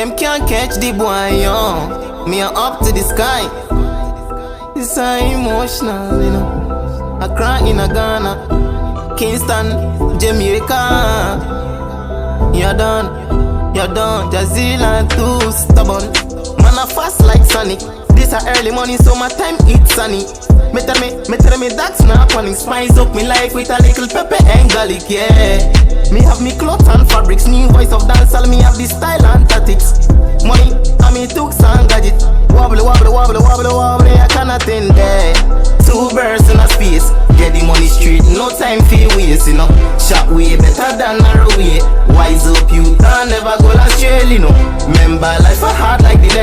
Them can't catch the boy, yo. Me are up to the sky. This are emotional, you know. I cry in a Ghana, Kingston, Jamaica. You're done, Jazila too stubborn. Man I fast like Sonic. This a early morning, so my time it's sunny. Me tell me that's not funny. Spice up me life with a little pepper and garlic, yeah. Me have me clothes and fabrics, new voice of dancehall. Me have the style and tactics. Money, and me took and gadget. Wobble, I cannot end there. 2 birds in a space, get the money straight, no time for waste, you know. Shot way better than narrow way. Wise up you, can never go astray, you know. Remember life a hard